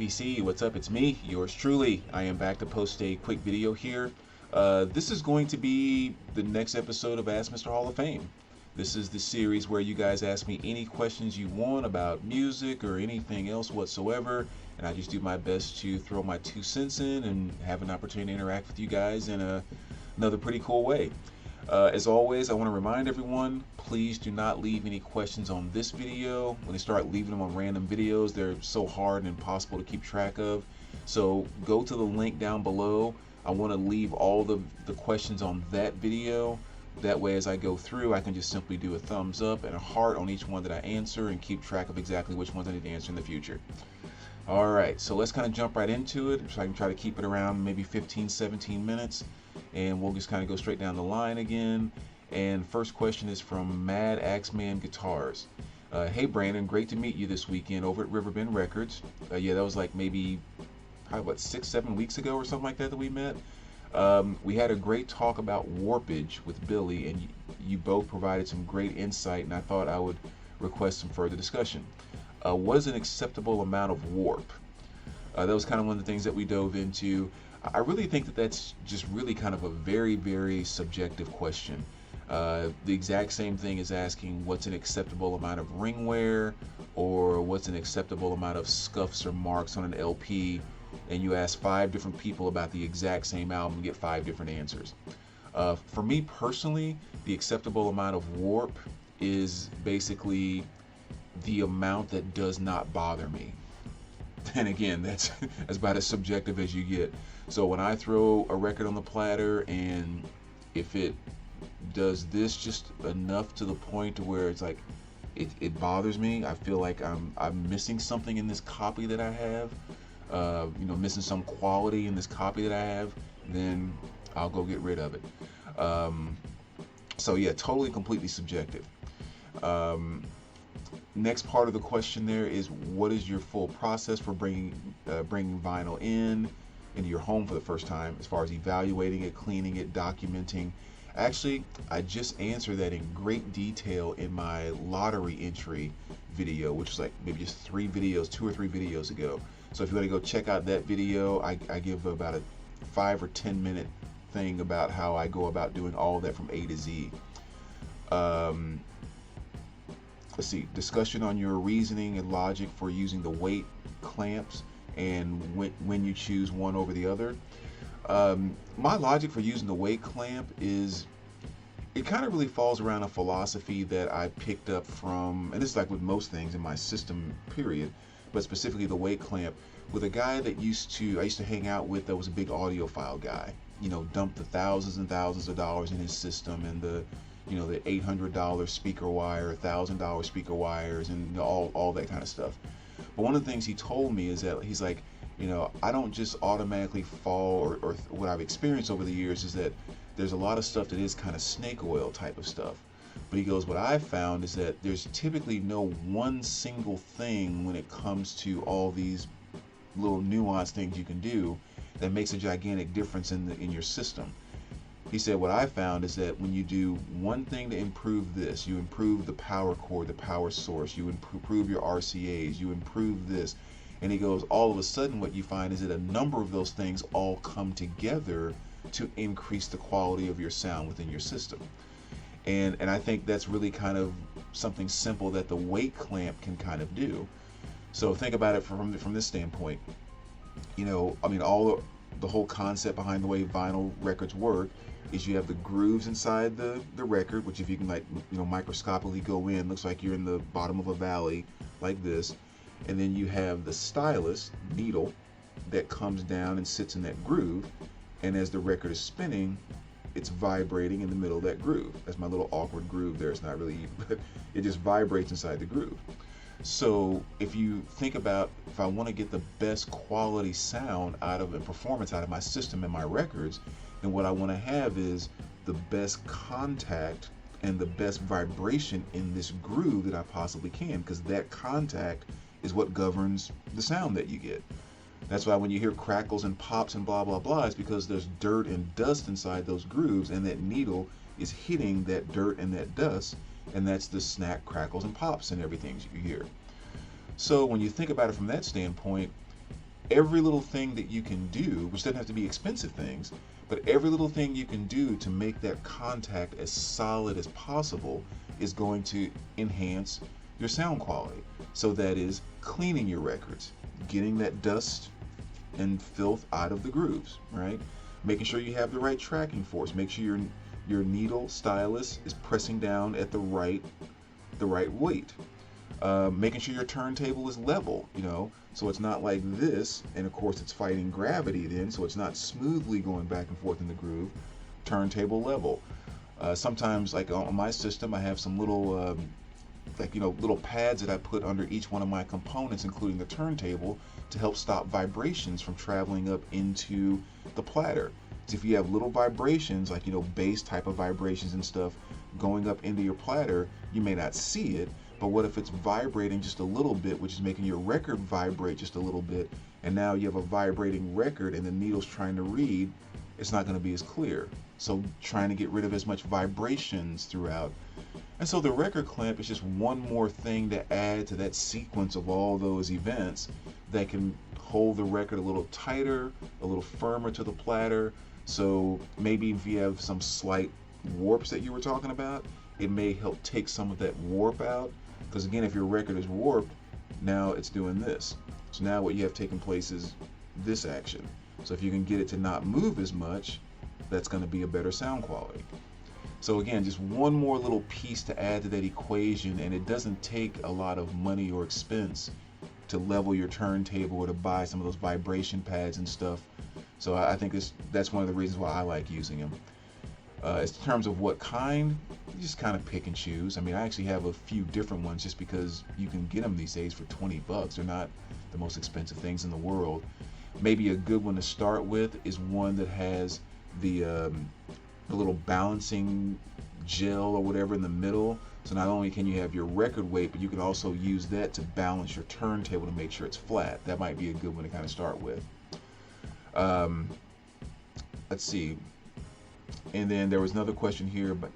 ABC, what's up? It's me, yours truly. I am back to post a quick video here. This is going to be the next episode of Ask Mr. Hall of Fame. This is the series where you guys ask me any questions you want about music or anything else whatsoever, and I just do my best to throw my 2 cents in and have an opportunity to interact with you guys in another pretty cool way. As always, I want to remind everyone, please do not leave any questions on this video. When they start leaving them on random videos, they're so hard and impossible to keep track of. So go to the link down below. I want to leave all the questions on that video. That way, as I go through, I can just simply do a thumbs up and a heart on each one that I answer and keep track of exactly which ones I need to answer in the future. Alright, so let's kind of jump right into it, so I can try to keep it around maybe 15-17 minutes, and we'll just kind of go straight down the line again. And first question is from Mad Axeman Guitars. Hey Brandon, great to meet you this weekend over at Riverbend Records. Yeah, that was like maybe probably what, 6-7 weeks ago or something like that we met. We had a great talk about warpage with Billy, and you both provided some great insight, and I thought I would request some further discussion. What is an acceptable amount of warp? That was kind of one of the things that we dove into. I really think that that's just really kind of a very, very subjective question. The exact same thing as asking what's an acceptable amount of ring wear, or what's an acceptable amount of scuffs or marks on an LP, and you ask 5 different people about the exact same album and get 5 different answers. For me personally, the acceptable amount of warp is basically the amount that does not bother me. And again, that's about as subjective as you get. So when I throw a record on the platter, and if it does this just enough to the point to where it's like it bothers me, I feel like I'm missing something in this copy that I have, missing some quality in this copy that I have, then I'll go get rid of it. So yeah, totally completely subjective. Next part of the question there is, what is your full process for bringing vinyl into your home for the first time, as far as evaluating it, cleaning it, documenting? Actually, I just answered that in great detail in my lottery entry video, which is like maybe just 2 or 3 videos ago. So if you want to go check out that video, I give about a 5 or 10 minute thing about how I go about doing all of that from A to Z. Let's see, discussion on your reasoning and logic for using the weight clamps, and when you choose one over the other. My logic for using the weight clamp is, it kind of really falls around a philosophy that I picked up from, and this is like with most things in my system period, but specifically the weight clamp, with a guy that I used to hang out with, that was a big audiophile guy. Dumped the thousands and thousands of dollars in his system, and the $800 speaker wire, $1,000 speaker wires, and all that kind of stuff. But one of the things he told me is that he's like, I don't just automatically fall, or what I've experienced over the years is that there's a lot of stuff that is kind of snake oil type of stuff. But he goes, what I've found is that there's typically no one single thing when it comes to all these little nuanced things you can do that makes a gigantic difference in your system. He said, what I found is that when you do one thing to improve this, you improve the power cord, the power source, you improve your RCAs, you improve this. And he goes, all of a sudden what you find is that a number of those things all come together to increase the quality of your sound within your system. And I think that's really kind of something simple that the weight clamp can kind of do. So think about it from this standpoint. The whole concept behind the way vinyl records work is you have the grooves inside the record, which if you can microscopically go in, looks like you're in the bottom of a valley like this. And then you have the stylus needle that comes down and sits in that groove, and as the record is spinning, it's vibrating in the middle of that groove. That's my little awkward groove there. It's not really, but it just vibrates inside the groove. So if you think about, if I want to get the best quality sound and performance out of my system and my records, then what I want to have is the best contact and the best vibration in this groove that I possibly can, because that contact is what governs the sound that you get. That's why when you hear crackles and pops and blah blah blah, it's because there's dirt and dust inside those grooves, and that needle is hitting that dirt and that dust, and that's the snack, crackles, and pops and everything you hear. So when you think about it from that standpoint, every little thing that you can do, which doesn't have to be expensive things, but every little thing you can do to make that contact as solid as possible is going to enhance your sound quality. So that is cleaning your records, getting that dust and filth out of the grooves, right? Making sure you have the right tracking force. Make sure your needle stylus is pressing down at the right weight. Making sure your turntable is level, so it's not like this, and of course it's fighting gravity then, so it's not smoothly going back and forth in the groove. Turntable level. Sometimes, like on my system, I have some little, little pads that I put under each one of my components, including the turntable, to help stop vibrations from traveling up into the platter. So if you have little vibrations, like, bass type of vibrations and stuff going up into your platter, you may not see it, but what if it's vibrating just a little bit, which is making your record vibrate just a little bit, and now you have a vibrating record and the needle's trying to read, it's not going to be as clear. So trying to get rid of as much vibrations throughout. And so the record clamp is just one more thing to add to that sequence of all those events that can hold the record a little tighter, a little firmer to the platter. So maybe if you have some slight warps that you were talking about, it may help take some of that warp out. Because again, if your record is warped, now it's doing this. So now what you have taking place is this action. So if you can get it to not move as much, that's going to be a better sound quality. So again, just one more little piece to add to that equation, and it doesn't take a lot of money or expense to level your turntable or to buy some of those vibration pads and stuff. So I think that's one of the reasons why I like using them. In terms of what kind, you just kind of pick and choose. I mean, I actually have a few different ones just because you can get them these days for $20. They're not the most expensive things in the world. Maybe a good one to start with is one that has the little balancing gel or whatever in the middle. So not only can you have your record weight, but you can also use that to balance your turntable to make sure it's flat. That might be a good one to kind of start with. Let's see. And then there was another question here, but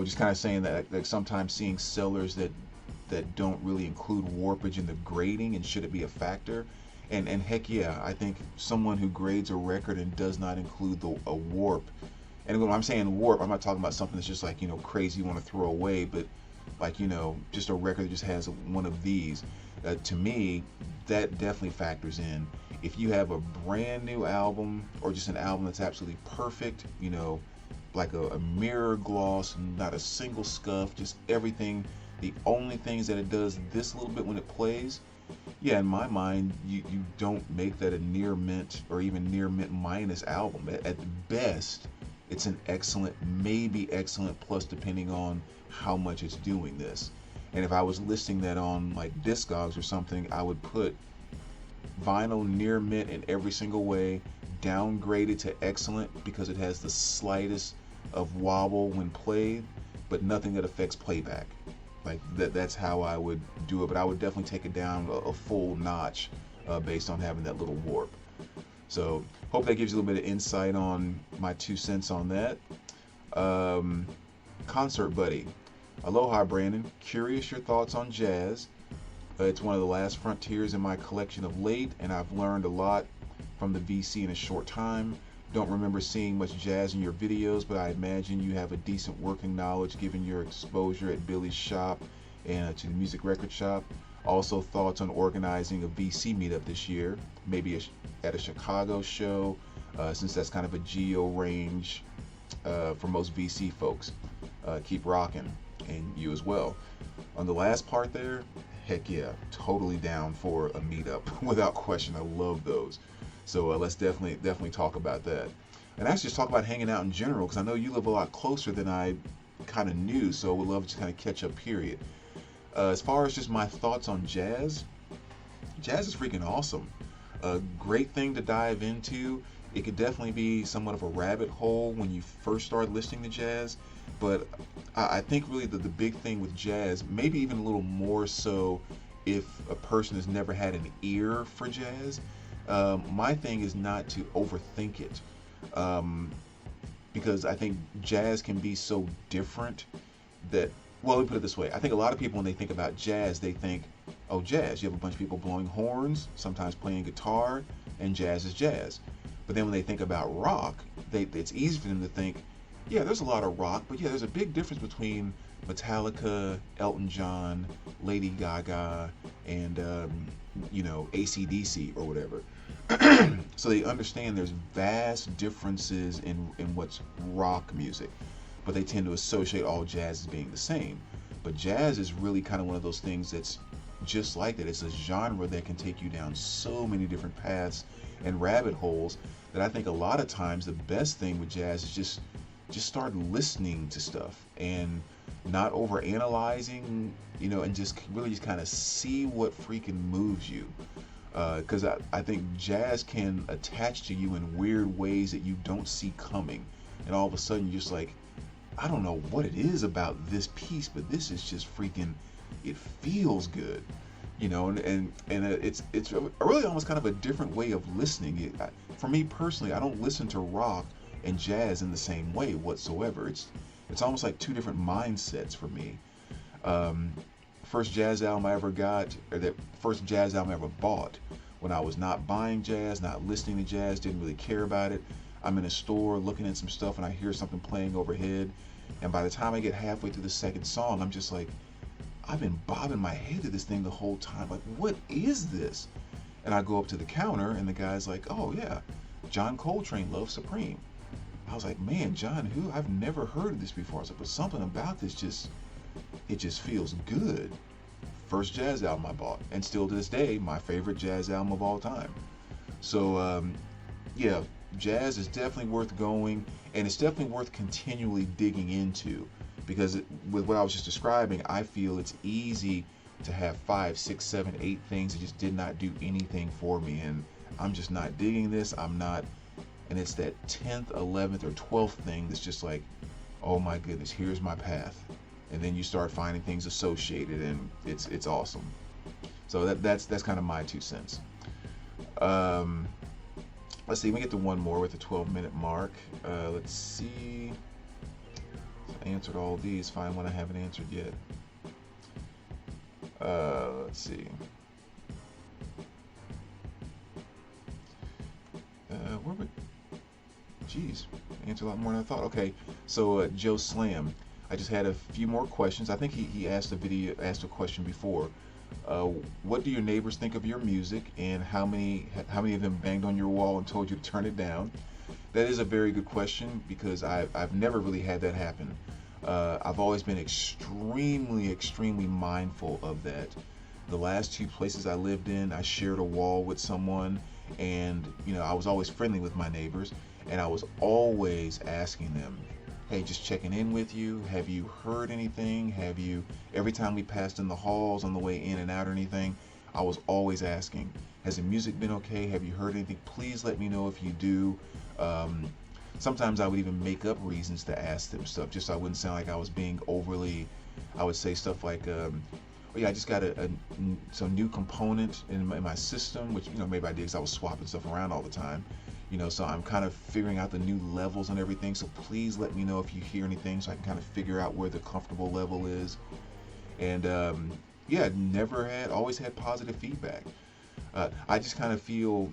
just kind of saying that like sometimes seeing sellers that don't really include warpage in the grading, and should it be a factor? And heck yeah, I think someone who grades a record and does not include a warp, and when I'm saying warp, I'm not talking about something that's just like, crazy you want to throw away, but like, just a record that just has one of these. To me, that definitely factors in. If you have a brand new album or just an album that's absolutely perfect, like a mirror gloss, not a single scuff, just everything, the only things that it does this little bit when it plays, yeah, in my mind, you don't make that a near mint or even near mint minus album. At best, it's an excellent, maybe excellent plus, depending on how much it's doing this. And if I was listing that on like Discogs or something, I would put vinyl near mint in every single way, downgraded to excellent because it has the slightest of wobble when played, but nothing that affects playback. Like that's how I would do it, but I would definitely take it down a full notch based on having that little warp. So hope that gives you a little bit of insight on my 2 cents on that. Concert Buddy. Aloha, Brandon. Curious your thoughts on jazz. It's one of the last frontiers in my collection of late, and I've learned a lot from the VC in a short time. Don't remember seeing much jazz in your videos, but I imagine you have a decent working knowledge given your exposure at Billy's shop and to the music record shop. Also, thoughts on organizing a VC meetup this year, maybe at a Chicago show, since that's kind of a geo range for most VC folks. Keep rocking, and you as well. On the last part there, heck yeah, totally down for a meetup without question. I love those. So let's definitely talk about that, and actually just talk about hanging out in general, because I know you live a lot closer than I kind of knew. So would love to kind of catch up. Period. As far as just my thoughts on jazz is freaking awesome. A great thing to dive into. It could definitely be somewhat of a rabbit hole when you first start listening to jazz, but I think really the big thing with jazz, maybe even a little more so if a person has never had an ear for jazz, my thing is not to overthink it, because I think jazz can be so different that, well, let me put it this way. I think a lot of people, when they think about jazz, they think, oh, jazz. You have a bunch of people blowing horns, sometimes playing guitar, and jazz is jazz. But then when they think about rock, it's easy for them to think, yeah, there's a lot of rock, but yeah, there's a big difference between Metallica, Elton John, Lady Gaga, and AC/DC or whatever. So they understand there's vast differences in what's rock music, but they tend to associate all jazz as being the same. But jazz is really kind of one of those things that's just like that. It's a genre that can take you down so many different paths and rabbit holes that I think a lot of times the best thing with jazz is just start listening to stuff and not over analyzing, and just really just kind of see what freaking moves you. Because I think jazz can attach to you in weird ways that you don't see coming, and all of a sudden you're just like, I don't know what it is about this piece, but this is just freaking, it feels good, and it's really almost kind of a different way of listening. For me personally, I don't listen to rock and jazz in the same way whatsoever. It's almost like two different mindsets for me. First jazz album I ever got, or the first jazz album I ever bought, when I was not buying jazz, not listening to jazz, didn't really care about it. I'm in a store looking at some stuff and I hear something playing overhead, and by the time I get halfway through the second song, I'm just like, I've been bobbing my head to this thing the whole time. Like, what is this? And I go up to the counter and the guy's like, oh yeah, John Coltrane, Love Supreme. I was like, man, John who? I've never heard of this before. I was like, but something about this it just feels good. First jazz album I bought, and still to this day, my favorite jazz album of all time. So, yeah, jazz is definitely worth going, and it's definitely worth continually digging into, because with what I was just describing, I feel it's easy to have 5, 6, 7, 8 things that just did not do anything for me, and I'm just not digging this. I'm not, and it's that 10th, 11th, or 12th thing that's just like, oh my goodness, here's my path. And then you start finding things associated, and it's awesome. So that's kind of my 2 cents. Let's see, we get to one more with the 12-minute mark. Let's see. I answered all these. Find one I haven't answered yet. Let's see. Where would? Jeez, I answered a lot more than I thought. Okay, so Joe Slam. I just had a few more questions. I think he asked a question before. What do your neighbors think of your music, and how many of them banged on your wall and told you to turn it down? That is a very good question, because I've never really had that happen. I've always been extremely mindful of that. The last 2 places I lived in, I shared a wall with someone, and I was always friendly with my neighbors, and I was always asking them, hey, just checking in with you. Have you heard anything? Every time we passed in the halls on the way in and out or anything, I was always asking, has the music been okay? Have you heard anything? Please let me know if you do. Sometimes I would even make up reasons to ask them stuff, just so I wouldn't sound like I was being overly. I would say stuff like, oh yeah, I just got some new component in my system, which maybe I did because I was swapping stuff around all the time. So I'm kind of figuring out the new levels and everything. So please let me know if you hear anything, so I can kind of figure out where the comfortable level is. And yeah, always had positive feedback. I just kind of feel,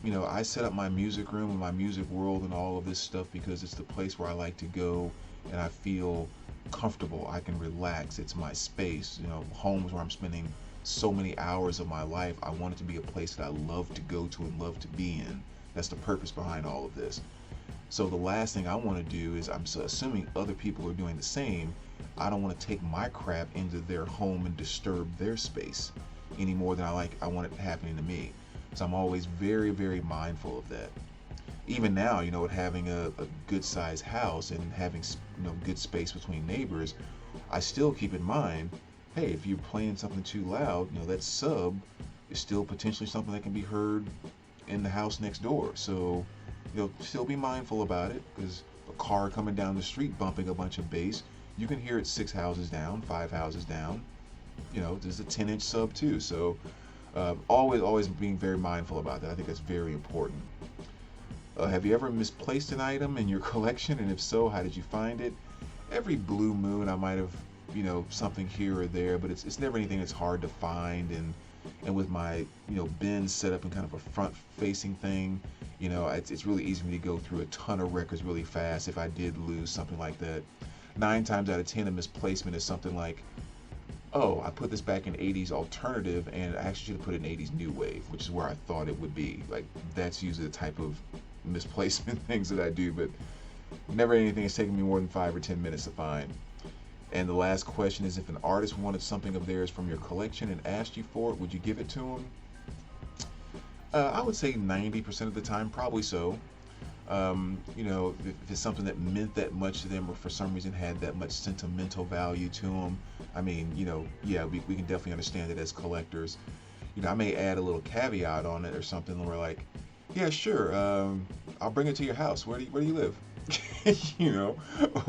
I set up my music room and my music world and all of this stuff because it's the place where I like to go, and I feel comfortable. I can relax. It's my space. Home is where I'm spending so many hours of my life. I want it to be a place that I love to go to and love to be in. That's the purpose behind all of this. So the last thing I want to do is, I'm assuming other people are doing the same, I don't want to take my crap into their home and disturb their space any more than I want it happening to me. So I'm always very, very mindful of that. Even now, with having a good sized house and having good space between neighbors, I still keep in mind, hey, if you're playing something too loud, that sub is still potentially something that can be heard in the house next door. So still be mindful about it, because a car coming down the street bumping a bunch of bass, you can hear it 6 houses down, 5 houses down. There's a 10-inch sub too. So always being very mindful about that. I think that's very important. Have you ever misplaced an item in your collection, and if so, how did you find it? Every blue moon I might have you know, something here or there, but it's never anything that's hard to find. And with my, you know, bins set up in kind of a front facing thing, you know, it's really easy for me to go through a ton of records really fast if I did lose something like that. 9 times out of 10, a misplacement is something like, oh, I put this back in 80s alternative and I actually should have put it in 80s new wave, which is where I thought it would be. Like, that's usually the type of misplacement things that I do, but never anything that's taken me more than 5 or 10 minutes to find. And the last question is, if an artist wanted something of theirs from your collection and asked you for it, would you give it to them? I would say 90% of the time, probably so. You know, if it's something that meant that much to them or for some reason had that much sentimental value to them, I mean, you know, yeah, we can definitely understand it as collectors. You know, I may add a little caveat on it or something where like, yeah, sure, I'll bring it to your house. Where do you live? You know,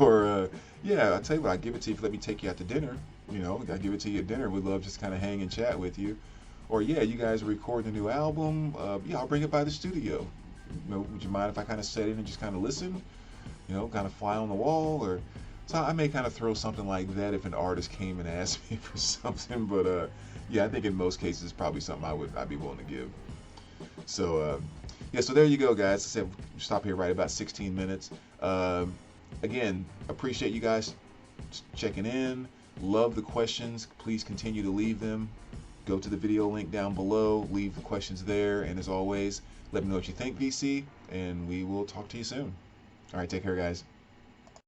or yeah, I'll tell you what, I'll give it to you if you let me take you out to dinner. You know, I'll give it to you at dinner. We'd love just kind of hang and chat with you. Or yeah, you guys are recording a new album. Yeah, I'll bring it by the studio. You know, would you mind if I kind of set in and just kind of listen? You know, kind of fly on the wall, or so I may kind of throw something like that if an artist came and asked me for something. But yeah, I think in most cases it's probably something I'd be willing to give. So yeah, so there you go, guys. I said stop here right about 16 minutes. Again, appreciate you guys checking in. Love the questions. Please continue to leave them. Go to the video link down below. Leave the questions there. And as always, let me know what you think, VC, and we will talk to you soon. All right, take care, guys.